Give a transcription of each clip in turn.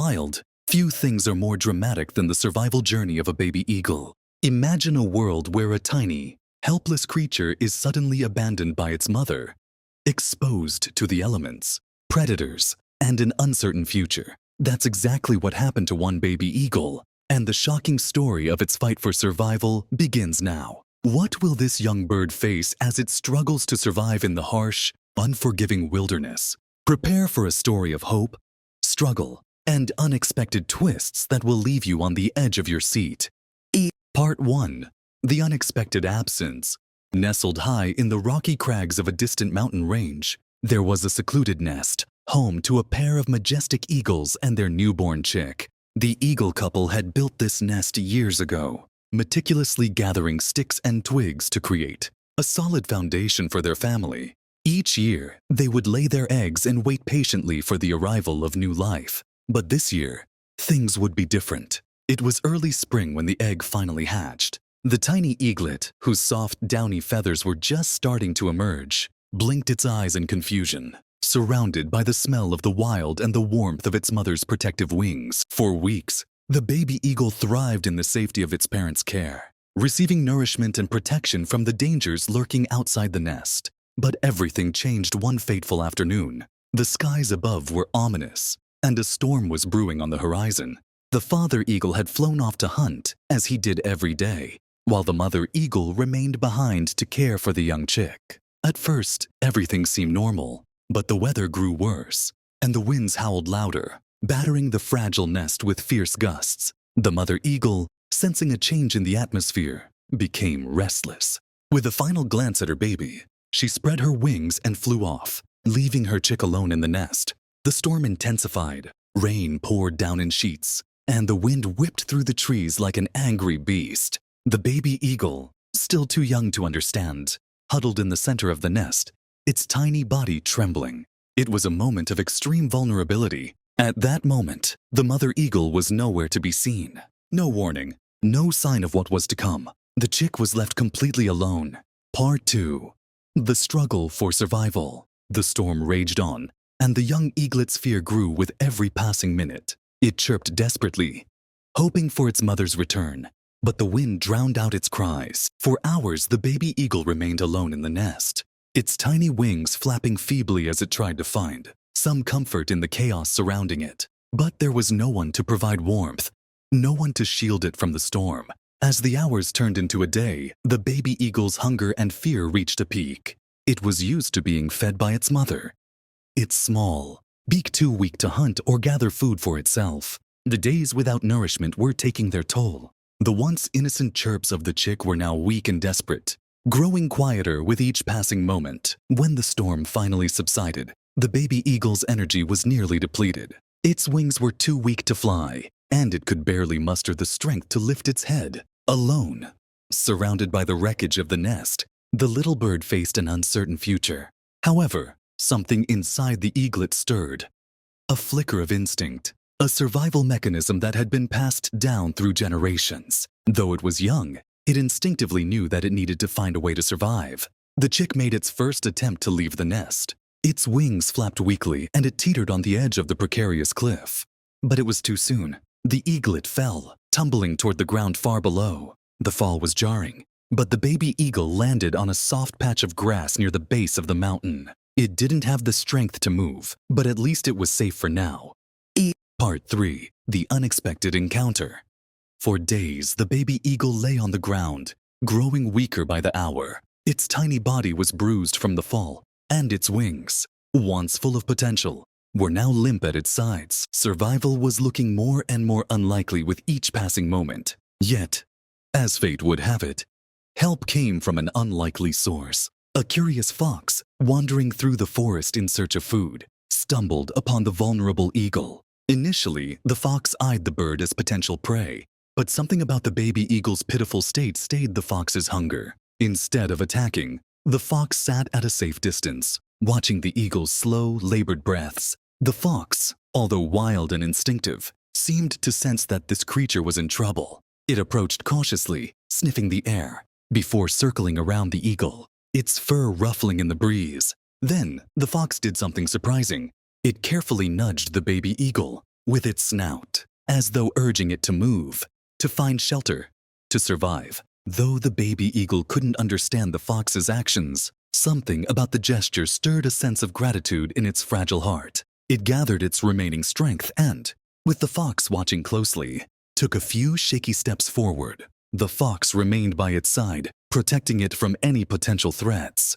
wild, few things are more dramatic than the survival journey of a baby eagle. Imagine a world where a tiny, helpless creature is suddenly abandoned by its mother, exposed to the elements, predators, and an uncertain future. That's exactly what happened to one baby eagle, and the shocking story of its fight for survival begins now. What will this young bird face as it struggles to survive in the harsh, unforgiving wilderness? Prepare for a story of hope, struggle, and unexpected twists that will leave you on the edge of your seat. Part 1. The Unexpected Absence. Nestled high in the rocky crags of a distant mountain range, there was a secluded nest, home to a pair of majestic eagles and their newborn chick. The eagle couple had built this nest years ago, meticulously gathering sticks and twigs to create a solid foundation for their family. Each year, they would lay their eggs and wait patiently for the arrival of new life. But this year, things would be different. It was early spring when the egg finally hatched. The tiny eaglet, whose soft, downy feathers were just starting to emerge, blinked its eyes in confusion, surrounded by the smell of the wild and the warmth of its mother's protective wings. For weeks, the baby eagle thrived in the safety of its parents' care, receiving nourishment and protection from the dangers lurking outside the nest. But everything changed one fateful afternoon. The skies above were ominous, and a storm was brewing on the horizon. The father eagle had flown off to hunt, as he did every day, while the mother eagle remained behind to care for the young chick. At first, everything seemed normal, but the weather grew worse, and the winds howled louder, battering the fragile nest with fierce gusts. The mother eagle, sensing a change in the atmosphere, became restless. With a final glance at her baby, she spread her wings and flew off, leaving her chick alone in the nest. The storm intensified, rain poured down in sheets, and the wind whipped through the trees like an angry beast. The baby eagle, still too young to understand, huddled in the center of the nest, its tiny body trembling. It was a moment of extreme vulnerability. At that moment, the mother eagle was nowhere to be seen. No warning, no sign of what was to come. The chick was left completely alone. Part 2. The struggle for survival. The storm raged on, and the young eaglet's fear grew with every passing minute. It chirped desperately, hoping for its mother's return, but the wind drowned out its cries. For hours, the baby eagle remained alone in the nest, its tiny wings flapping feebly as it tried to find some comfort in the chaos surrounding it. But there was no one to provide warmth, no one to shield it from the storm. As the hours turned into a day, the baby eagle's hunger and fear reached a peak. It was used to being fed by its mother. Its small beak too weak to hunt or gather food for itself. The days without nourishment were taking their toll. The once innocent chirps of the chick were now weak and desperate, growing quieter with each passing moment. When the storm finally subsided, the baby eagle's energy was nearly depleted. Its wings were too weak to fly, and it could barely muster the strength to lift its head. Alone, surrounded by the wreckage of the nest, the little bird faced an uncertain future. However, something inside the eaglet stirred. A flicker of instinct, a survival mechanism that had been passed down through generations. Though it was young, it instinctively knew that it needed to find a way to survive. The chick made its first attempt to leave the nest. Its wings flapped weakly, and it teetered on the edge of the precarious cliff. But it was too soon. The eaglet fell, tumbling toward the ground far below. The fall was jarring, but the baby eagle landed on a soft patch of grass near the base of the mountain. It didn't have the strength to move, but at least it was safe for now. Part 3. The Unexpected Encounter. For days, the baby eagle lay on the ground, growing weaker by the hour. Its tiny body was bruised from the fall, and its wings, once full of potential, were now limp at its sides. Survival was looking more and more unlikely with each passing moment. Yet, as fate would have it, help came from an unlikely source. A curious fox, wandering through the forest in search of food, stumbled upon the vulnerable eagle. Initially, the fox eyed the bird as potential prey, but something about the baby eagle's pitiful state stayed the fox's hunger. Instead of attacking, the fox sat at a safe distance, watching the eagle's slow, labored breaths. The fox, although wild and instinctive, seemed to sense that this creature was in trouble. It approached cautiously, sniffing the air, before circling around the eagle, its fur ruffling in the breeze. Then, the fox did something surprising. It carefully nudged the baby eagle, with its snout, as though urging it to move, to find shelter, to survive. Though the baby eagle couldn't understand the fox's actions, something about the gesture stirred a sense of gratitude in its fragile heart. It gathered its remaining strength and, with the fox watching closely, took a few shaky steps forward. The fox remained by its side, protecting it from any potential threats.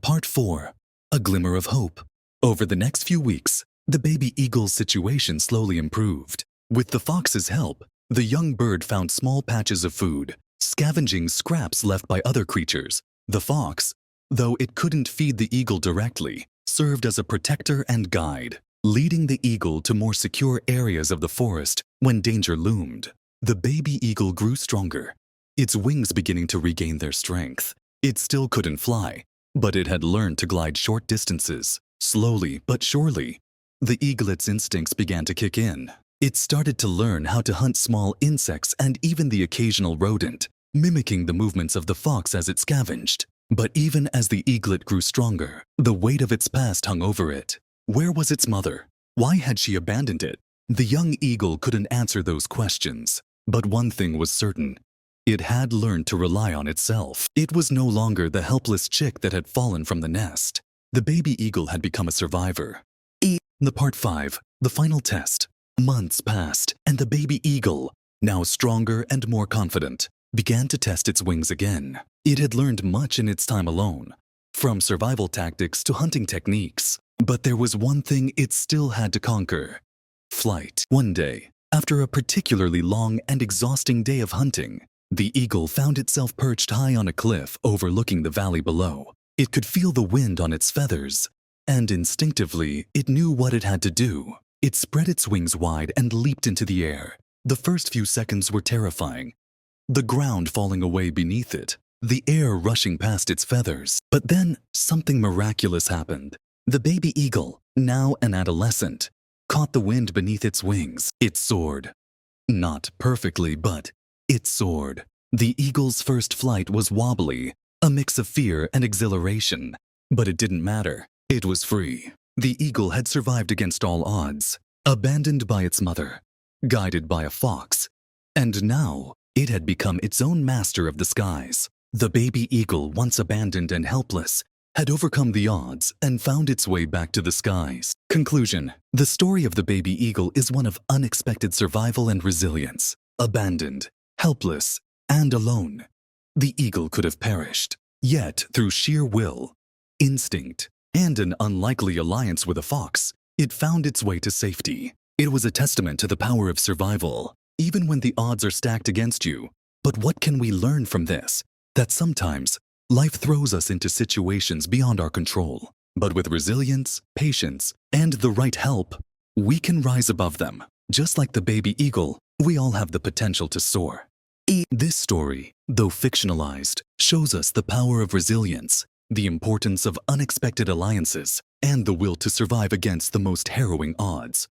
Part 4. A glimmer of hope. Over the next few weeks, the baby eagle's situation slowly improved. With the fox's help, the young bird found small patches of food, scavenging scraps left by other creatures. The fox, though it couldn't feed the eagle directly, served as a protector and guide, leading the eagle to more secure areas of the forest when danger loomed. The baby eagle grew stronger, its wings beginning to regain their strength. It still couldn't fly, but it had learned to glide short distances. Slowly but surely, the eaglet's instincts began to kick in. It started to learn how to hunt small insects and even the occasional rodent, mimicking the movements of the fox as it scavenged. But even as the eaglet grew stronger, the weight of its past hung over it. Where was its mother? Why had she abandoned it? The young eagle couldn't answer those questions. But one thing was certain. It had learned to rely on itself. It was no longer the helpless chick that had fallen from the nest. The baby eagle had become a survivor. The Part 5, the final test. Months passed, and the baby eagle, now stronger and more confident, began to test its wings again. It had learned much in its time alone, from survival tactics to hunting techniques. But there was one thing it still had to conquer: flight. One day, after a particularly long and exhausting day of hunting, the eagle found itself perched high on a cliff overlooking the valley below. It could feel the wind on its feathers, and instinctively, it knew what it had to do. It spread its wings wide and leaped into the air. The first few seconds were terrifying. The ground falling away beneath it, the air rushing past its feathers. But then, something miraculous happened. The baby eagle, now an adolescent, caught the wind beneath its wings. It soared. Not perfectly, but it soared. The eagle's first flight was wobbly, a mix of fear and exhilaration. But it didn't matter. It was free. The eagle had survived against all odds, abandoned by its mother, guided by a fox, and now it had become its own master of the skies. The baby eagle, once abandoned and helpless, had overcome the odds and found its way back to the skies. Conclusion: the story of the baby eagle is one of unexpected survival and resilience. Abandoned, helpless, and alone, the eagle could have perished. Yet, through sheer will, instinct, and an unlikely alliance with a fox, it found its way to safety. It was a testament to the power of survival, even when the odds are stacked against you. But what can we learn from this? That sometimes, life throws us into situations beyond our control. But with resilience, patience, and the right help, we can rise above them. Just like the baby eagle, we all have the potential to soar. This story, though fictionalized, shows us the power of resilience, the importance of unexpected alliances, and the will to survive against the most harrowing odds.